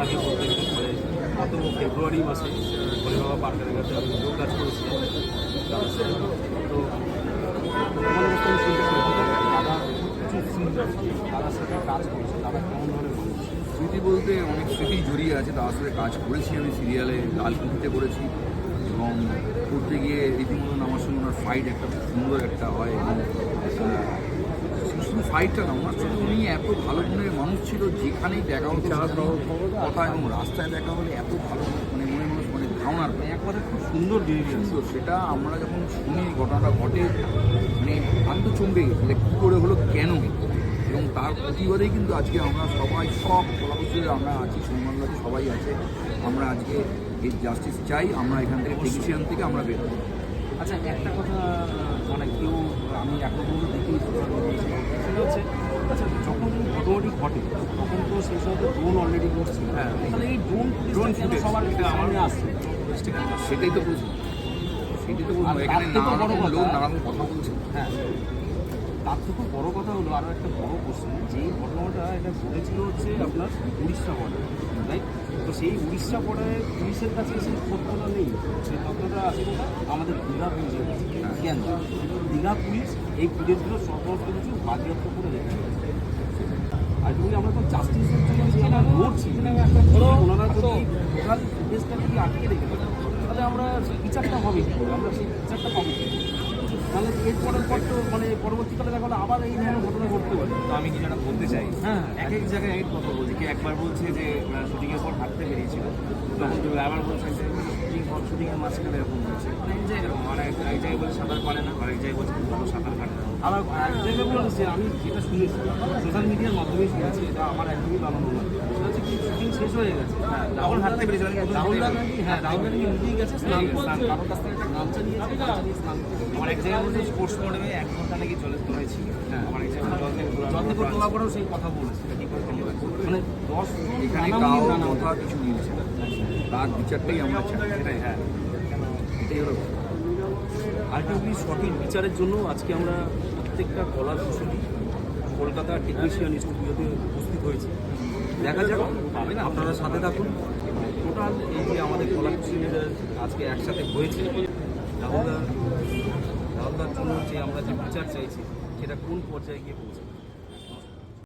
আগে বলতে গেলে গত ফেব্রুয়ারি মাসে ভোলে বাবা পার্কের কাছে আমি যোগ কাজ করেছিলাম। তো তোমাদের কাছে আমি শুনতে পেয়েছি দাদা কিছু সিন দাদার সাথে কাজ করেছে, দাদা কেমন ধরনের মানুষ? স্মৃতি বলতে অনেক স্মৃতি জড়িয়ে আছে। তার সাথে কাজ করেছি আমি সিরিয়ালে লালকুঠিতে করেছি, এবং করতে গিয়ে রীতিমতন আমার সঙ্গে ওনার ফাইট একটা সুন্দর একটা হয়। এবং শুধু ফাইটটা না, ওনার সাথে উনি এত ভালো মনের মানুষ ছিল, যেখানেই দেখা হতো কথা এবং রাস্তায় দেখা হলে এত ভালো মানে মনের মানুষ, মানে ধারণার একবারে খুব সুন্দর সুন্দর। সেটা আমরা যখন শুনি ঘটনাটা ঘটে, মানে আমি তো চমকে গেছি যে কী করে হলো, কেন, এবং তার প্রতিবাদেই কিন্তু আজকে আমরা সবাই সব কলাকুশলীরা আমরা আছি, সম্মানলাতে সবাই আছে। আমরা আজকে এই জাস্টিস চাই, আমরা এখান থেকে টেকনিশিয়ান থেকে আমরা বের হবো। আচ্ছা, একটা কথা মানে কেউ আমি এখন পর্যন্ত দেখিনি সেটা হচ্ছে, আচ্ছা যখন ঘটনাটি ঘটে তখন তো সেই সময় তো ড্রোন অলরেডি করছিল, হ্যাঁ, তাহলে এই ড্রোন ফুটেজ সবার সামনে আসছে, সেটাই তো বলছি, সেটাই তো বলবো। এখানে নানা রকম লোক নানা রকম কথা বলছে। হ্যাঁ, তার থেকেও বড়ো কথা হলো আরও একটা বড় কোশ্চেন, যেই ঘটনাটা এটা ঘটেছিল হচ্ছে আপনার উড়িষ্যা বর্ডারে, রাইট? তো সেই উড়িষ্যা বর্ডারে পুলিশের কাছে সেই তথ্যটা নেই, সেই তথ্যটা আছে কোথায়? আমাদের দীঘা পুলিশের কাছে। কেন? দীঘা পুলিশ এই ফুটেজগুলো সমস্ত কিছু বাজেয়াপ্ত করে রেখেছে। আলটিমেটলি আমরা তো জাস্টিসের জন্য যে আমরা লড়ছি, ওনারা যদি টোটাল ফুটেজটা যদি আটকে রেখে দেয়, তাহলে আমরা বিচারটা হবে কী করে? আমরা সেই বিচারটা পাবো কী? তাহলে এরপরের পর তো মানে পরবর্তীকালে দেখা হলে আবার এই ধরনের ঘটনা ঘটতে পারে। তো আমি কি যেটা বলতে চাই, হ্যাঁ, এক এক জায়গায় এক কথা বলছি, কি একবার বলছে যে শুটিংয়ের পর হাঁটতে বেরিয়েছিল, তখন তুমি আবার বলছে যে শুটিংয়ের মাঝখানে এরকম বলছে, মানে এক জায়গায় মানে এক জায়গায় বলছে সাঁতার পারে না, আর এক জায়গায় বলছে ভালো সাঁতার কাটে না। আবার এক জায়গায় বলেছে, আমি যেটা শুনেছি সোশ্যাল মিডিয়ার মাধ্যমে শুনেছি, এটা আমার একদমই বানানো না, সেটা হচ্ছে কি শুটিং শেষ হয়ে গেছে, হ্যাঁ, তখন হাঁটতে বেরিয়েছিল, রাহুল গান্ধী, হ্যাঁ রাহুল গান্ধী নিজেই গেছে স্নান করছে, কারোর কাছ থেকে একটা গামছা নিয়েছে, গামছা নিয়ে স্নান করছে। আমার এক জায়গায় বলছে স্পোর্টস মোডে 1 ঘন্টা নাকি জল ছিল, হ্যাঁ, আমার এক জায়গায় জল থেকে তোলা পরেও সেই কথা বলেছে, কি করে সম্ভব? মানে 10 এখানে কারো কথা কিছু মিলছে না, তার বিচারটাই আমরা চাই। সেটাই, হ্যাঁ, এটাই হলো আলটিমেটলি সঠিক বিচারের জন্য আজকে আমরা প্রত্যেকটা কলা কুশলী কলকাতা টেকনিশিয়ান স্টুডিওতে উপস্থিত হয়েছি। দেখা যাক, আপনারা সাথে থাকুন। টোটাল এই যে আমাদের কলা কুশলীরা আজকে একসাথে হয়েছে, রাহুলদার জন্য যে আমরা যে বিচার চাইছি সেটা কোন পর্যায়ে গিয়ে পৌঁছে।